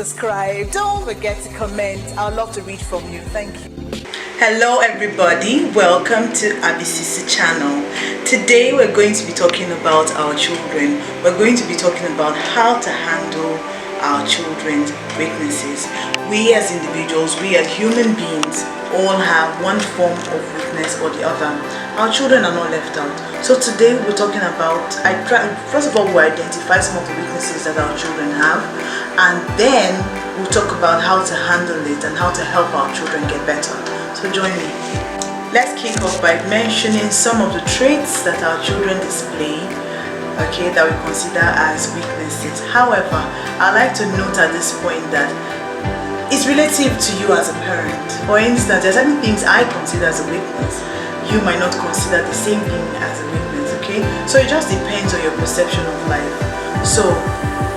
subscribe. Don't forget to comment. I'd love to read from you. Thank you. Hello everybody, welcome to ABCC channel. Today we're going to be talking about our children. We're going to be talking about how to handle our children's weaknesses. We as individuals, we as human beings, all have one form of weakness or the other. Our children are not left out. So today we're talking about, first of all, we'll identify some of the weaknesses that our children have, and then we'll talk about how to handle it and how to help our children get better. So join me. Let's kick off by mentioning some of the traits that our children display, okay, that we consider as weaknesses. However, I'd like to note at this point that it's relative to you as a parent. For instance, there's certain things I consider as a weakness. You might not consider the same thing as a weakness, okay? So it just depends on your perception of life. So,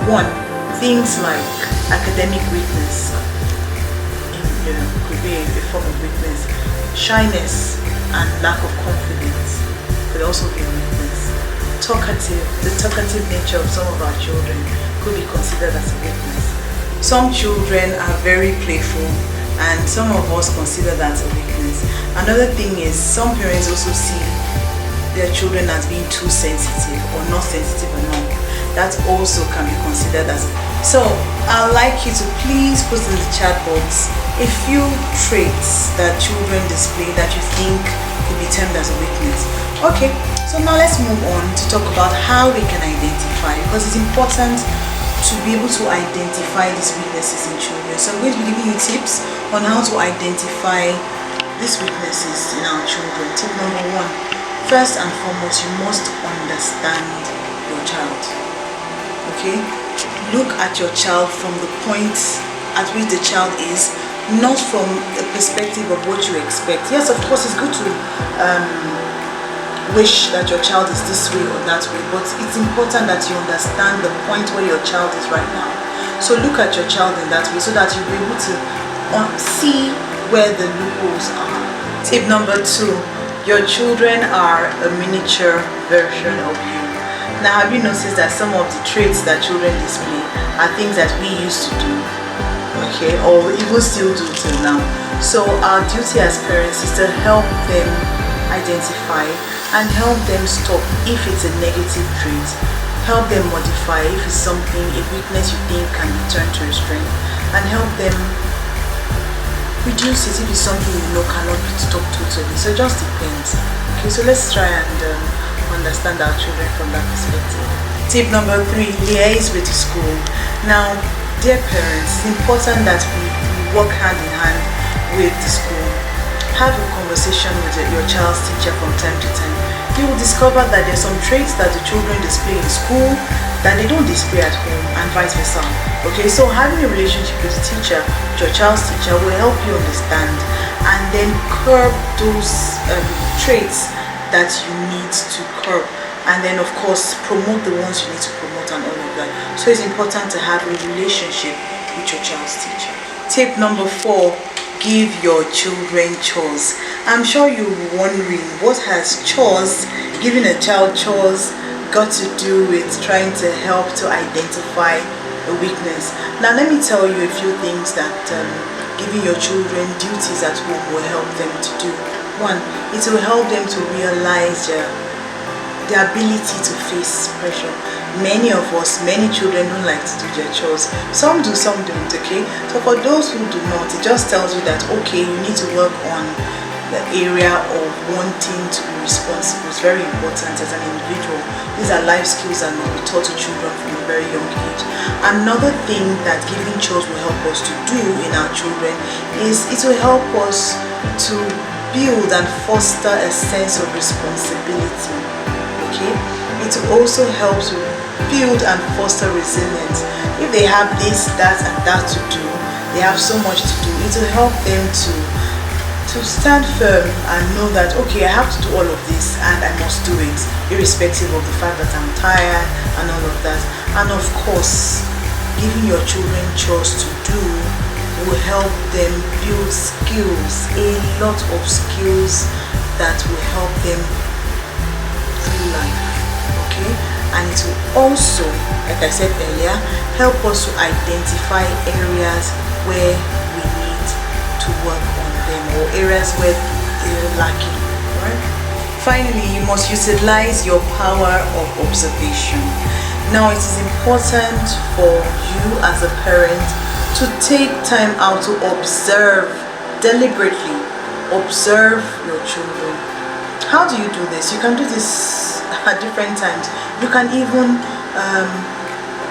one, things like academic weakness, could be a form of weakness. Shyness and lack of confidence could also be a weakness. The talkative nature of some of our children could be considered as a weakness. Some children are very playful and some of us consider that a weakness. Another thing is some parents also see their children as being too sensitive or not sensitive enough. That also can be considered as. So I'd like you to please put in the chat box a few traits that children display that you think could be termed as a weakness. Okay, so now let's move on to talk about how we can identify, because it's important to be able to identify these weaknesses in children. So I'm going to be giving you tips on how to identify these weaknesses in our children. Tip number one, first and foremost, you must understand your child. Okay? Look at your child from the point at which the child is, not from the perspective of what you expect. Yes, of course, it's good to wish that your child is this way or that way, but it's important that you understand the point where your child is right now. So look at your child in that way so that you'll be able to see where the loopholes are. Tip number two, your children are a miniature version of you. Now, have you noticed that some of the traits that children display are things that we used to do, okay, or even still do till now? So our duty as parents is to help them identify and help them stop if it's a negative trait, help them modify if it's something, a weakness you think can be turned to a strength, and help them reduce it if it's something you know cannot be stopped totally. So it just depends. Okay, so let's try and understand our children from that perspective. Tip number three, liaise with the school. Now, dear parents, it's important that we work hand in hand with the school. Have a conversation with your child's teacher from time to time. You will discover that there's some traits that the children display in school that they don't display at home, and vice versa. Okay, so having a relationship with the teacher, with your child's teacher, will help you understand and then curb those traits that you need to curb, and then of course promote the ones you need to promote and all of that. So it's important to have a relationship with your child's teacher. Tip number four, give your children chores. I'm sure you're wondering, what has chores, giving a child chores, got to do with trying to help to identify a weakness? Now let me tell you a few things that giving your children duties at home will help them to do. One, it will help them to realize their ability to face pressure. Many of us, many children don't like to do their chores. Some do, some don't, okay? So for those who do not, it just tells you that, okay, you need to work on the area of wanting to be responsible. It's very important as an individual. These are life skills that must be taught to children from a very young age. Another thing that giving chores will help us to do in our children is it will help us to build and foster a sense of responsibility. Okay, it will also help to build and foster resilience. If they have this, that, and that to do, they have so much to do, it will help them to stand firm and know that, okay, I have to do all of this and I must do it, irrespective of the fact that I'm tired and all of that. And of course, giving your children chores to do will help them build skills, a lot of skills that will help them through life. Okay, and it will also, like I said earlier, help us to identify areas where we need to work on them, or areas where they're lacking. Right? Finally, you must utilize your power of observation. Now, it is important for you as a parent to take time out to observe, deliberately observe your children. How do you do this? You can do this at different times. You can even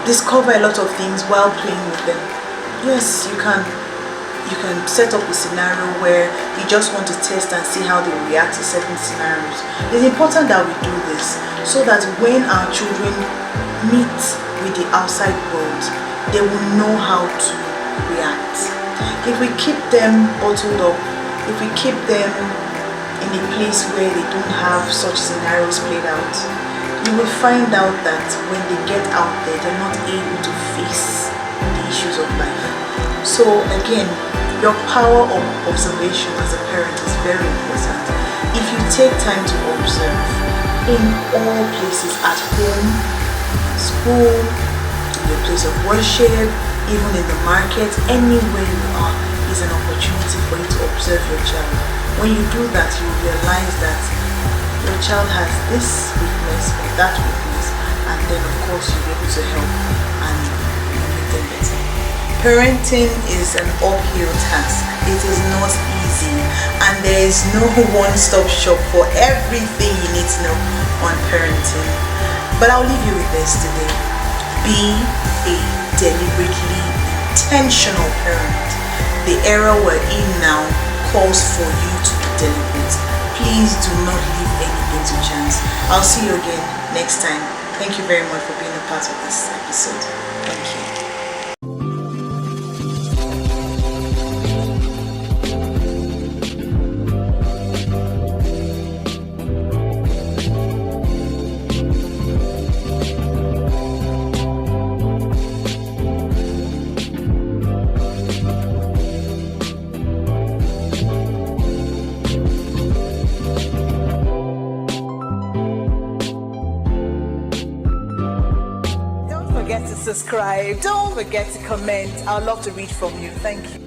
discover a lot of things while playing with them. Yes, you can set up a scenario where you just want to test and see how they react to certain scenarios. It's important that we do this so that when our children meet with the outside world, they will know how to react. If we keep them bottled up, if we keep them in a place where they don't have such scenarios played out, you will find out that when they get out there, they're not able to face the issues of life. So again, your power of observation as a parent is very important. If you take time to observe in all places, at home, school, in your place of worship, even in the market, anywhere you are, is an opportunity for you to observe your child. When you do that, you realize that your child has this weakness or that weakness, and then of course you'll be able to help and make them better. Parenting is an uphill task. It is not easy, and there is no one-stop shop for everything you need to know on parenting. But I'll leave you with this today. Be a deliberately intentional parent. The era we're in now calls for you to be deliberate. Please do not leave anything to chance. I'll see you again next time. Thank you very much for being a part of this episode. Thank you. Don't forget to subscribe. Don't forget to comment. I'd love to read from you. Thank you.